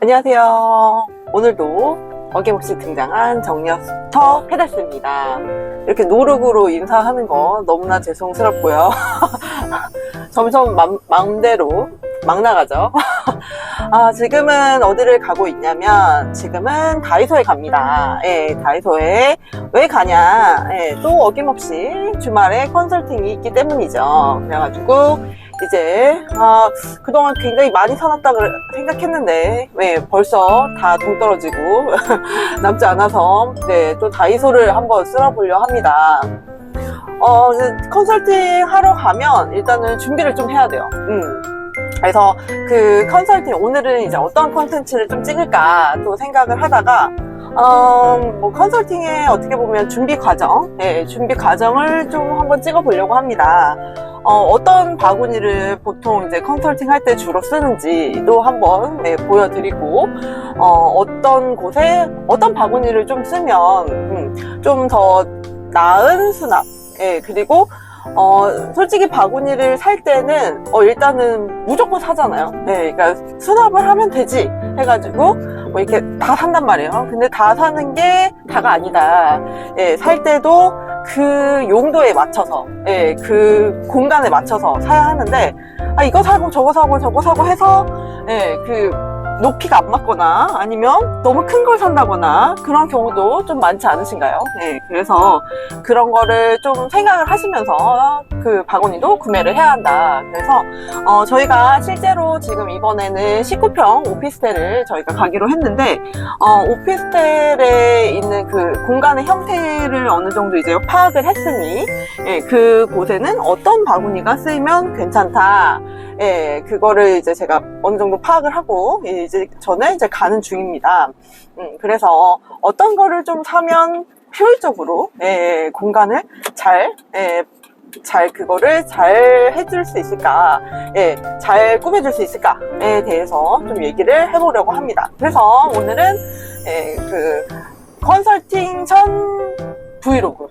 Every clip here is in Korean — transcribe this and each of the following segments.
안녕하세요. 오늘도 어김없이 등장한 정리어스터 페달스입니다. 이렇게 노룩으로 인사하는 거 너무나 죄송스럽고요. 점점 마음대로 막 나가죠. 지금은 어디를 가고 있냐면 지금은 다이소에 갑니다. 다이소에 왜 가냐, 또 어김없이 주말에 컨설팅이 있기 때문이죠. 그래가지고 이제 그동안 굉장히 많이 사놨다고 생각했는데 벌써 다 동떨어지고 남지 않아서 또 다이소를 한번 쓸어보려 합니다. 컨설팅 하러 가면 일단은 준비를 좀 해야 돼요. 그래서 그 컨설팅, 오늘은 이제 어떤 컨텐츠를 좀 찍을까 또 생각을 하다가 뭐 컨설팅의 어떻게 보면 준비 과정을 좀 한번 찍어 보려고 합니다. 어떤 바구니를 보통 이제 컨설팅 할 때 주로 쓰는지도 한번 보여드리고, 어떤 곳에 어떤 바구니를 좀 쓰면 좀 더 나은 수납, 그리고 솔직히 바구니를 살 때는 일단은 무조건 사잖아요. 그러니까 수납을 하면 되지 해가지고 뭐 이렇게 다 산단 말이에요. 근데 다 사는 게 다가 아니다. 살 때도 그 용도에 맞춰서, 그 공간에 맞춰서 사야 하는데, 이거 사고 저거 사고 해서 그 높이가 안 맞거나 아니면 너무 큰 걸 산다거나 그런 경우도 좀 많지 않으신가요? 그래서 그런 거를 좀 생각을 하시면서 그 바구니도 구매를 해야 한다. 그래서 저희가 실제로 지금 이번에는 19평 오피스텔을 저희가 가기로 했는데, 오피스텔에 있는 그 공간의 형태를 어느 정도 이제 파악을 했으니 그 곳에는 어떤 바구니가 쓰이면 괜찮다. 그거를 이제 제가 어느 정도 파악을 하고 이제 저는 이제 가는 중입니다. 그래서 어떤 거를 좀 사면 효율적으로 공간을 그거를 잘 해줄 수 있을까, 잘 꾸며줄 수 있을까에 대해서 좀 얘기를 해보려고 합니다. 그래서 오늘은 그 컨설팅 전 브이로그,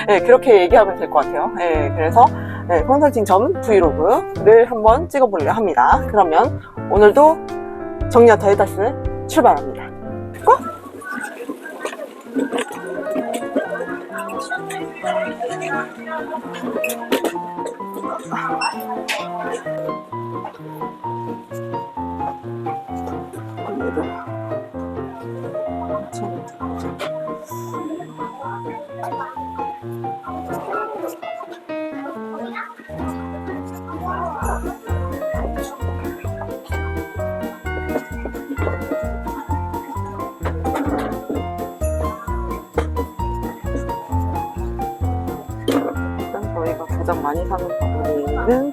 그렇게 얘기하면 될 것 같아요. 그래서 컨설팅 전 브이로그를 한번 찍어보려 합니다. 그러면 오늘도 정리어스터 페달스 출발합니다. 고! 일단 저희가 가장 많이 사는 바구니는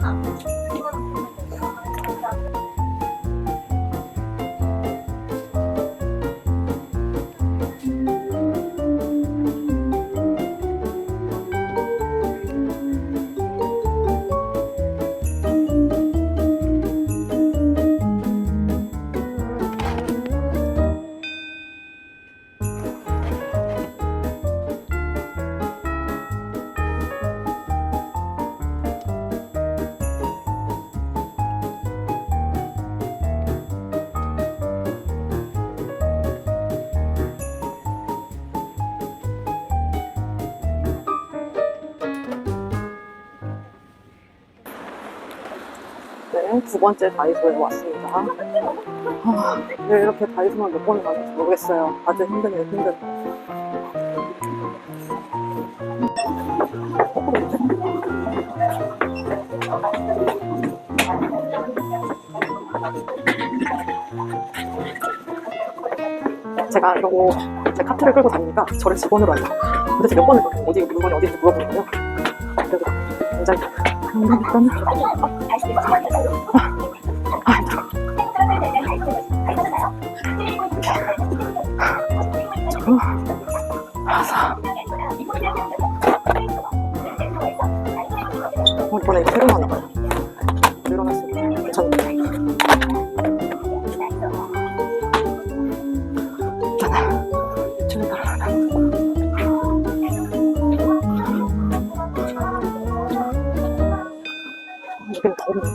두 번째 다이소에 왔습니다. 왜 이렇게 다이소만 몇 번을 가는지 모르겠어요. 아주 힘드네요, 힘들어. 제가 이러고 제 카트를 끌고 다니니까 저를 직원으로 알고 도대체 몇 번을 어디 물건이 어디인지 물어보거든요. 그래도 굉장히 일단은 이번에 새로 나와요. 늘어났으면 괜찮은데. 일단은 집에 따라가라. 여기는 더우네.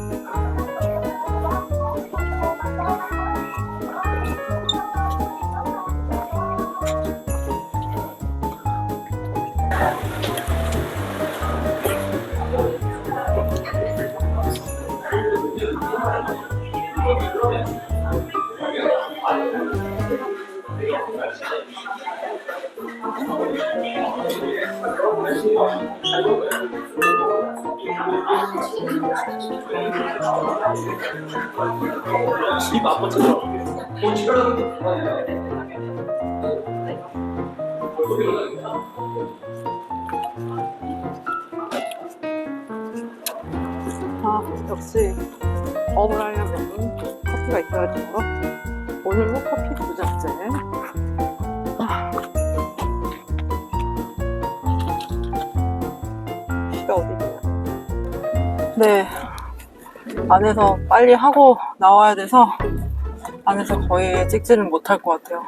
아, 역시 업을 하려면 커피가 있어야죠. 오늘도 커피 2잔째. 비가 어디 있냐. 네, 안에서 빨리 하고 나와야 돼서 안에서 거의 찍지를 못할 것 같아요.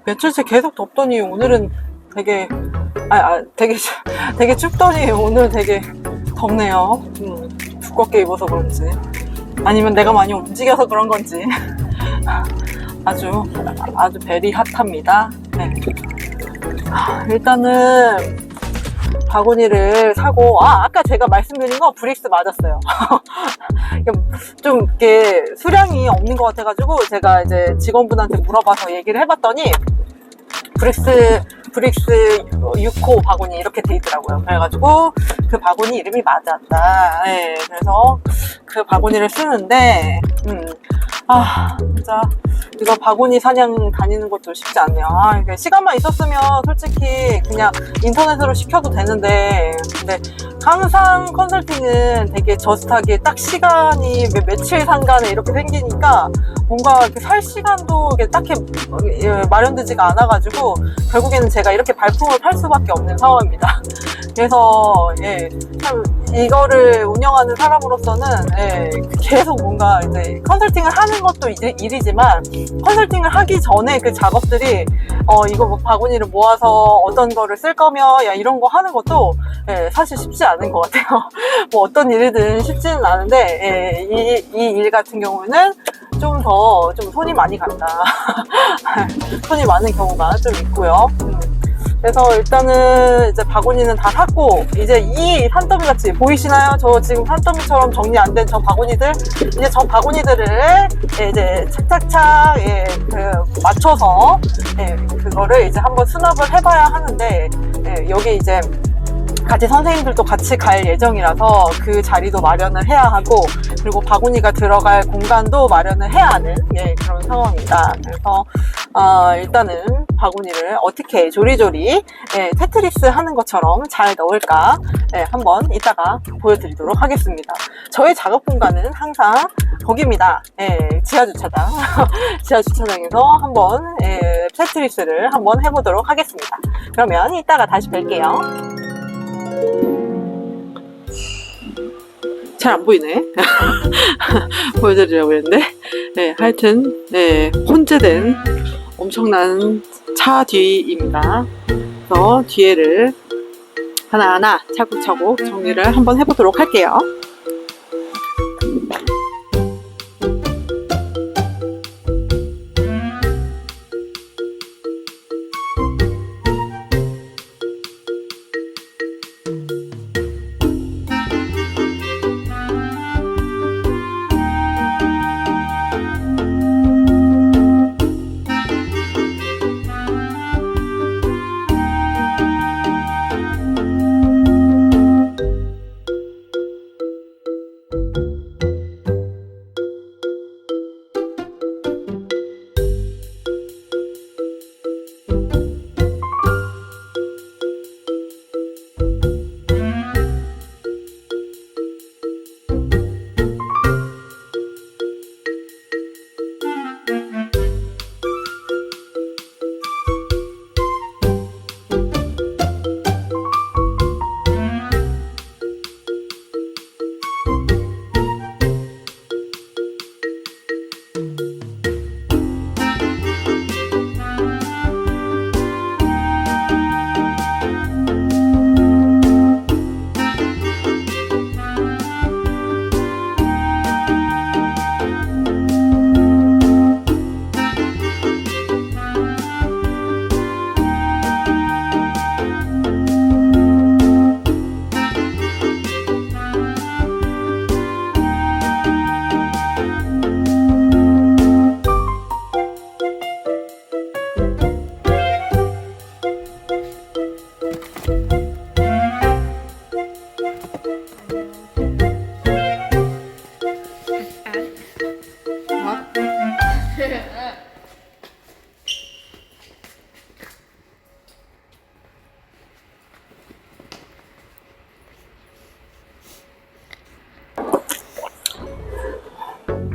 며칠째 계속 덥더니 오늘은 되게 되게 춥더니 오늘 되게 덥네요. 두껍게 입어서 그런지 아니면 내가 많이 움직여서 그런 건지 아주 베리 핫합니다. 네. 일단은 바구니를 사고, 아까 제가 말씀드린 거 브릭스 맞았어요. 좀 이렇게 수량이 없는 것 같아가지고 제가 이제 직원분한테 물어봐서 얘기를 해봤더니 브릭스 6호 바구니 이렇게 돼 있더라고요. 그래가지고 그 바구니 이름이 맞았다. 네, 그래서 그 바구니를 쓰는데 진짜 이거 바구니 사냥 다니는 것도 쉽지 않네요. 시간만 있었으면 솔직히 그냥 인터넷으로 시켜도 되는데, 근데 항상 컨설팅은 되게 저스트하게 딱 시간이 며칠 상간에 이렇게 생기니까 뭔가 이렇게 살 시간도 딱히 마련되지가 않아가지고 결국에는 제가 이렇게 발품을 팔 수밖에 없는 상황입니다. 그래서 참 이거를 운영하는 사람으로서는 계속 뭔가 이제 컨설팅을 하는 것도 일이지만 컨설팅을 하기 전에 그 작업들이 이거 뭐 바구니를 모아서 어떤 거를 쓸 거며 이런 거 하는 것도 사실 쉽지 않은 것 같아요. 뭐 어떤 일이든 쉽지는 않은데 이 일 같은 경우는 좀 손이 많이 간다. 손이 많은 경우가 좀 있고요. 그래서 일단은 이제 바구니는 다 샀고, 이제 이 산더미 같이 보이시나요? 저 지금 산더미처럼 정리 안 된 저 바구니들, 이제 저 바구니들을 이제 착착착 맞춰서 그거를 이제 한번 수납을 해봐야 하는데, 여기 이제 같이 선생님들도 같이 갈 예정이라서 그 자리도 마련을 해야 하고, 그리고 바구니가 들어갈 공간도 마련을 해야 하는 그런 상황입니다. 그래서 일단은 바구니를 어떻게 조리조리 테트리스 하는 것처럼 잘 넣을까 한번 이따가 보여드리도록 하겠습니다. 저의 작업 공간은 항상 거기입니다. 지하주차장. 지하주차장에서 한번 테트리스를 한번 해보도록 하겠습니다. 그러면 이따가 다시 뵐게요. 잘 안 보이네. 보여드리려고 했는데, 하여튼 혼재된 엄청난 차 뒤입니다. 그래서 뒤에를 하나하나 차곡차곡 정리를 한번 해보도록 할게요.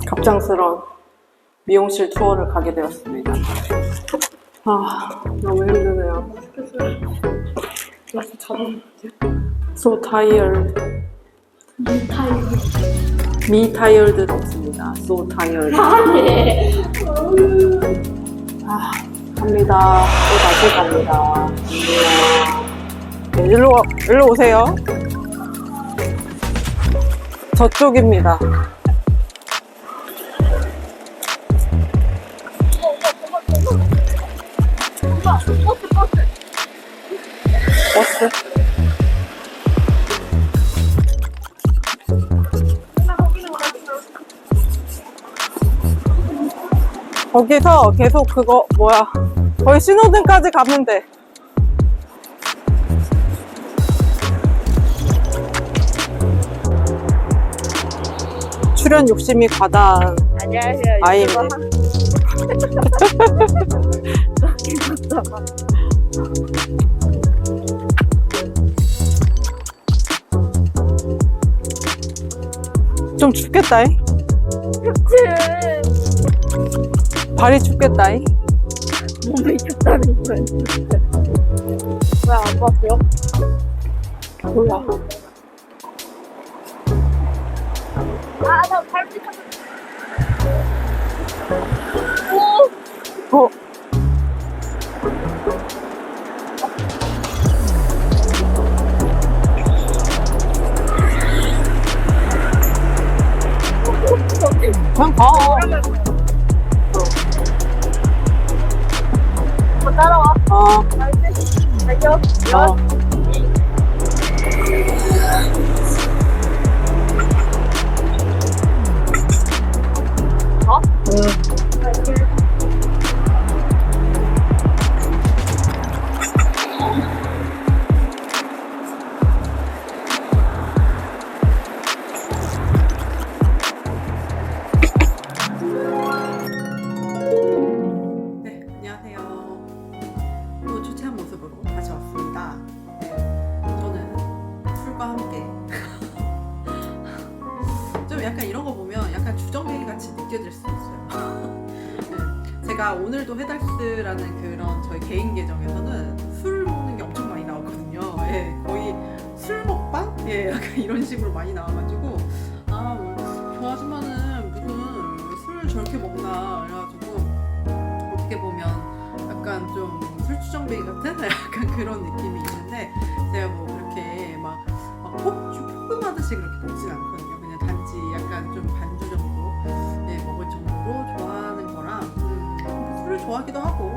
갑작스러운 미용실 투어를 가게 되었습니다. 너무 힘드네요. So tired. Me tired 없습니다. So tired. 갑니다. 또 다시 갑니다. 네, 일로 오세요. 저쪽입니다. 버스? 거기서 계속 그거 뭐야, 거의 신호등까지 가면 돼. 출연 욕심이 과다한 아이입니다. 좀 춥겠다잉. 발이 춥겠다잉. 몸이 춥다는 거야. 왜 안 봤어요? 몰라. 나 발찌 탔어. 어? 그냥 가. 따라와. 발찌. 달려. 네, 안녕하세요. 또 주체한 모습으로 다시 왔습니다. 네, 저는 술과 함께 좀 약간 이런 거 보면 약간 주정뱅이 같이 느껴질 수 있어요. 네, 제가 오늘도 해달스라는 그런 저희 개인 계정에서는 술 먹는 게 엄청 많이 나왔거든요. 예, 거의 술 먹방? 예, 약간 이런 식으로 많이 나와가지고 저 아줌마는 무슨 술을 저렇게 먹나 그래가지고 어떻게 보면 약간 좀 술주정뱅이 같은 약간 그런 느낌이 있는데 제가 뭐 그렇게 막 폭금하듯이 그렇게 먹진 않거든요. 그냥 단지 약간 좀 반주 정도 먹을 정도로 좋아하는 거라 술을 좋아하기도 하고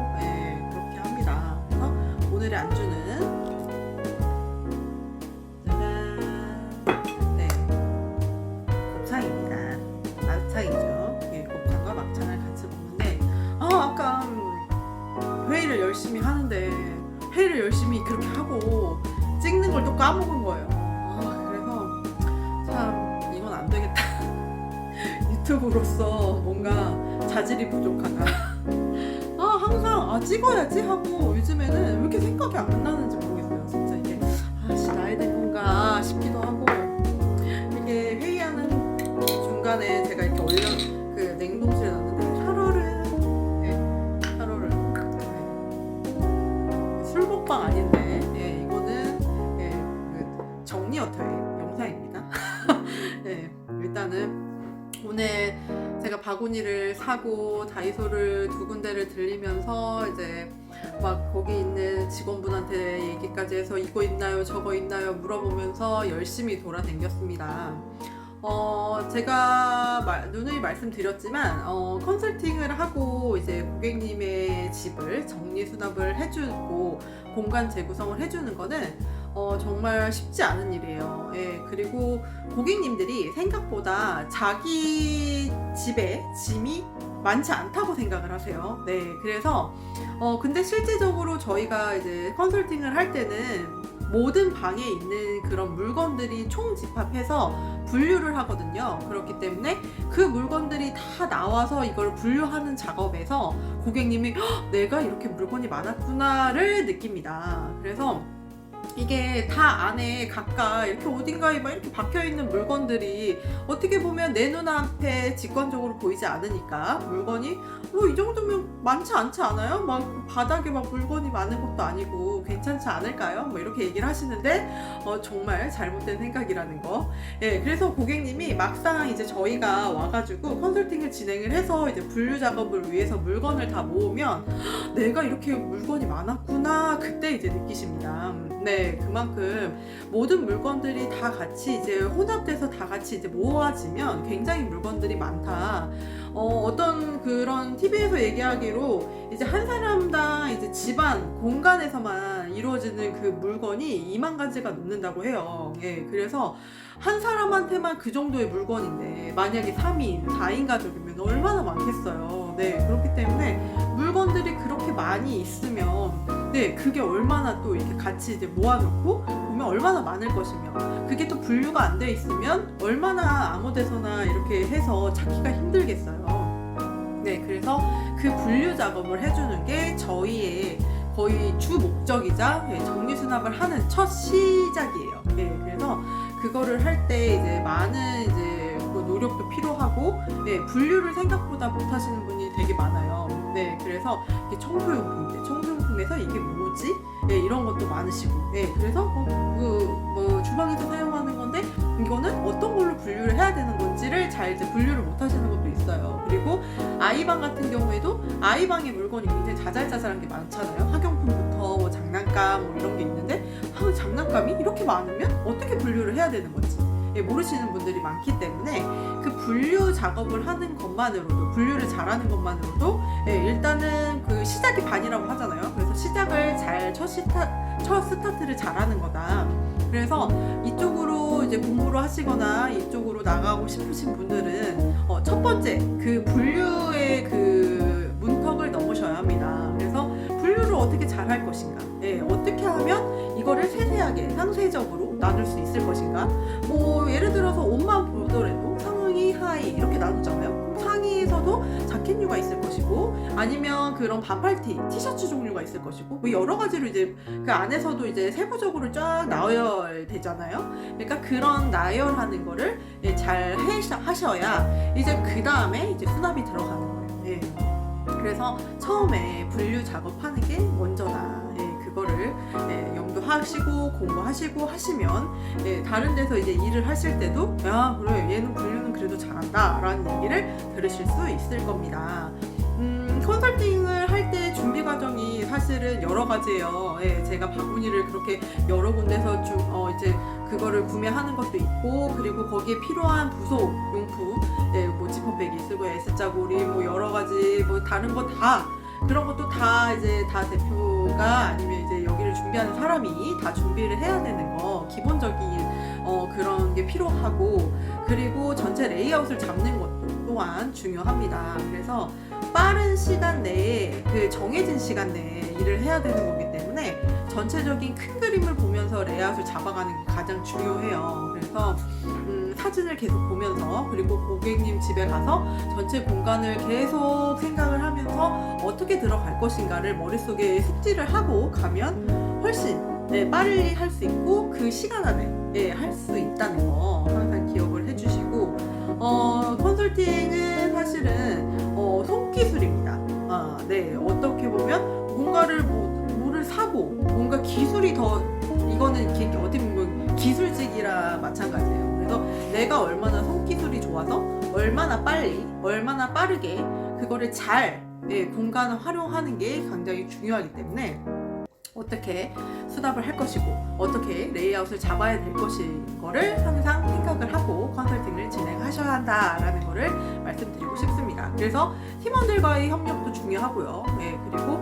그렇게 합니다. 그래서 오늘의 안주는 곱창입니다. 막창이죠. 곱창과 막창을 같이 먹는데 아까 회의를 열심히 하는데 회의를 열심히 그렇게 하고 찍는 걸 또 까먹은 거예요. 그래서 참 이건 안 되겠다. 유튜브로서 뭔가 자질이 부족하다. 항상 찍어야지 하고 요즘에는 왜 이렇게 생각이 안 나는지 모르겠어요. 진짜 이게 나이 든 건가 싶기도 하고 이게 회의하는 중간에 제가 이렇게 그 냉동실에 놨는데 샤러를 술 먹방 아닌데 이거는 그 정리어터의 영상입니다. 일단은 오늘 제가 바구니를 사고 다이소를 두 군데를 들리면서 이제 막 거기 있는 직원분한테 얘기까지 해서 이거 있나요 저거 있나요 물어보면서 열심히 돌아다녔습니다. 제가 누누이 말씀드렸지만 컨설팅을 하고 이제 고객님의 집을 정리 수납을 해주고 공간 재구성을 해주는 거는 정말 쉽지 않은 일이에요. 그리고 고객님들이 생각보다 자기 집에 짐이 많지 않다고 생각을 하세요. 그래서 근데 실제적으로 저희가 이제 컨설팅을 할 때는 모든 방에 있는 그런 물건들이 총 집합해서 분류를 하거든요. 그렇기 때문에 그 물건들이 다 나와서 이걸 분류하는 작업에서 고객님이 내가 이렇게 물건이 많았구나를 느낍니다. 그래서 이게 다 안에 각각 이렇게 어딘가에 막 이렇게 박혀있는 물건들이 어떻게 보면 내 눈앞에 직관적으로 보이지 않으니까 물건이 이 정도면 많지 않지 않아요? 막 바닥에 막 물건이 많은 것도 아니고 괜찮지 않을까요? 뭐 이렇게 얘기를 하시는데 정말 잘못된 생각이라는 거. 예, 그래서 고객님이 막상 이제 저희가 와가지고 컨설팅을 진행을 해서 이제 분류 작업을 위해서 물건을 다 모으면 내가 이렇게 물건이 많았구나 그때 이제 느끼십니다. 네, 그만큼 모든 물건들이 다 같이 이제 혼합돼서 다 같이 이제 모아지면 굉장히 물건들이 많다. 어떤 그런 TV에서 얘기하기로 이제 한 사람당 이제 집안 공간에서만 이루어지는 그 물건이 2만 가지가 넘는다고 해요. 예, 그래서 한 사람한테만 그 정도의 물건인데 만약에 3인, 4인 가족이면 얼마나 많겠어요. 네, 그렇기 때문에 물건들이 그렇게 많이 있으면 네, 그게 얼마나 또 이렇게 같이 이제 모아놓고 보면 얼마나 많을 것이며 그게 또 분류가 안 돼 있으면 얼마나 아무 데서나 이렇게 해서 찾기가 힘들겠어요. 네, 그래서 그 분류 작업을 해주는 게 저희의 거의 주 목적이자 정리 수납을 하는 첫 시작이에요. 네, 그래서 그거를 할 때 이제 많은 이제 노력도 필요하고 분류를 생각보다 못 하시는 분이 되게 많아요. 네, 그래서 청소용품에서 이게 뭐지? 이런 것도 많으시고, 그래서 주방에서 사용하는 건데 이거는 어떤 걸로 분류를 해야 되는 건지를 잘 이제 분류를 못 하시는 것도 있어요. 그리고 아이방 같은 경우에도 아이방의 물건이 굉장히 자잘자잘한 게 많잖아요. 학용품부터 뭐 장난감 뭐 이런 게 있는데 장난감이 이렇게 많으면 어떻게 분류를 해야 되는 건지 모르시는 분들이 많기 때문에 그 분류 작업을 하는 것만으로도 분류를 잘하는 것만으로도 일단은 그 시작이 반이라고 하잖아요. 그래서 시작을 잘 첫 스타트를 잘하는 거다. 그래서 이쪽으로 이제 공부를 하시거나 이쪽으로 나가고 싶으신 분들은 첫 번째 그 분류의 그 문턱을 넘으셔야 합니다. 그래서 분류를 어떻게 잘 할 것인가, 어떻게 하면 이거를 세세하게 상세적으로 나눌 수 있을 것인가. 예를 들어서 옷만 보더라도 상의, 하의 이렇게 나누잖아요. 상의에서도 자켓류가 있을 것이고 아니면 그런 반팔티, 티셔츠 종류가 있을 것이고 여러 가지로 이제 그 안에서도 이제 세부적으로 쫙 나열되잖아요. 그러니까 그런 나열하는 거를 잘 하셔야 이제 그 다음에 이제 수납이 들어가는 거예요. 그래서 처음에 분류 작업하는 게 먼저다. 그거를 염두하시고 공부하시고 하시면 다른 데서 이제 일을 하실 때도 야 그래 얘는 분류는 그래도 잘한다 라는 얘기를 들으실 수 있을 겁니다. 컨설팅을 할 때 준비 과정이 사실은 여러 가지예요. 제가 바구니를 그렇게 여러 군데서 이제 그거를 구매하는 것도 있고 그리고 거기에 필요한 부속 용품, 뭐 지퍼백이 있고 S자고리 뭐 여러 가지 뭐 다른 거 다 그런 것도 다 이제 다 대표가 아니면 이제 여기를 준비하는 사람이 다 준비를 해야 되는 거 기본적인 그런 게 필요하고 그리고 전체 레이아웃을 잡는 것도 또한 중요합니다. 그래서 빠른 시간 내에 그 정해진 시간 내에 일을 해야 되는 거기 때문에 전체적인 큰 그림을 보면서 레이아웃을 잡아가는 게 가장 중요해요. 그래서 사진을 계속 보면서 그리고 고객님 집에 가서 전체 공간을 계속 생각을 하면서 어떻게 들어갈 것인가를 머릿속에 숙지를 하고 가면 훨씬 빨리 할 수 있고 그 시간 안에 할 수 있다는 거 항상 기억을 해주시고 컨설팅은 사실은 손기술입니다. 어떻게 보면 뭔가를 뭐를 사고 뭔가 기술이 더 이거는 어떻게 보면 기술직이라 마찬가지예요. 그래서 내가 얼마나 손기술이 좋아서 얼마나 빨리 얼마나 빠르게 그거를 잘 공간을 활용하는 게 굉장히 중요하기 때문에 어떻게 수납을 할 것이고 어떻게 레이아웃을 잡아야 될 것인 거를 항상 생각을 하고 컨설팅을 진행하셔야 한다라는 거를 말씀드리고 싶습니다. 그래서 팀원들과의 협력도 중요하고요. 그리고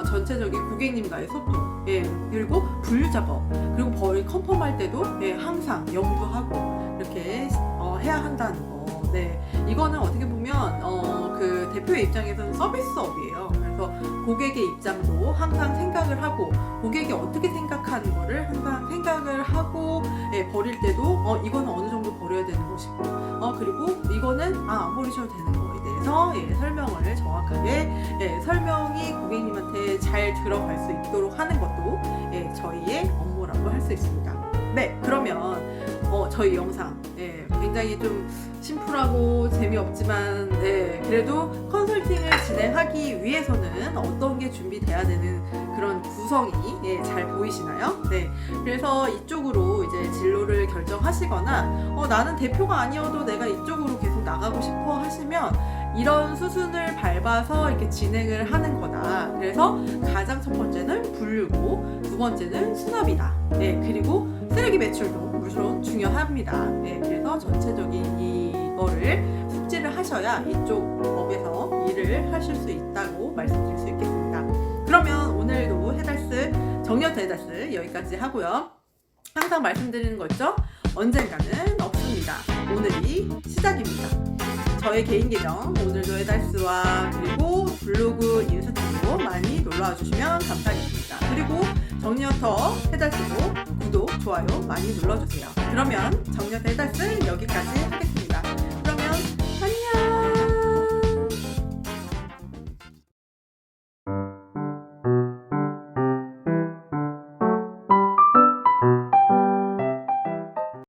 전체적인 고객님과의 소통, 그리고 분류 작업, 그리고 벌 컨펌할 때도 항상 염두하고 이렇게 해야 한다는 거. 이거는 어떻게 보면 그 대표의 입장에서는 서비스업이에요. 그래서 고객의 입장도 항상 생각을 하고 고객이 어떻게 생각하는 거를 항상 생각을 하고 버릴 때도 이거는 어느 정도 버려야 되는 것이고 그리고 이거는 안 버리셔도 되는 거에 대해서 설명을 정확하게 설명이 고객님한테 잘 들어갈 수 있도록 하는 것도 저희의 업무라고 거라고 할 수 있습니다. 네, 그러면 저희 영상 굉장히 좀 심플하고 재미없지만 그래도 컨설팅을 진행하기 위해서는 어떤 게 준비돼야 되는 그런 구성이 잘 보이시나요? 네, 그래서 이쪽으로 이제 진로를 결정하시거나 나는 대표가 아니어도 내가 이쪽으로 계속 나가고 싶어 하시면 이런 수순을 밟아서 이렇게 진행을 하는 거다. 그래서 가장 첫 번째는 분류고 두 번째는 수납이다. 그리고 쓰레기 배출도 물론 중요합니다. 그래서 전체적인 이거를 숙지를 하셔야 이쪽 업에서 일을 하실 수 있다고 말씀드릴 수 있겠습니다. 그러면 오늘도 해달스, 정년 해달스 여기까지 하고요. 항상 말씀드리는 거 있죠? 언젠가는 없습니다. 오늘이 시작입니다. 저의 개인 계정 오늘도 해달스와 그리고 블로그 인스타로 많이 놀러와 주시면 감사하겠습니다. 그리고 정년터 해달스도 구독, 좋아요 많이 눌러주세요. 그러면 정년터 해달스 여기까지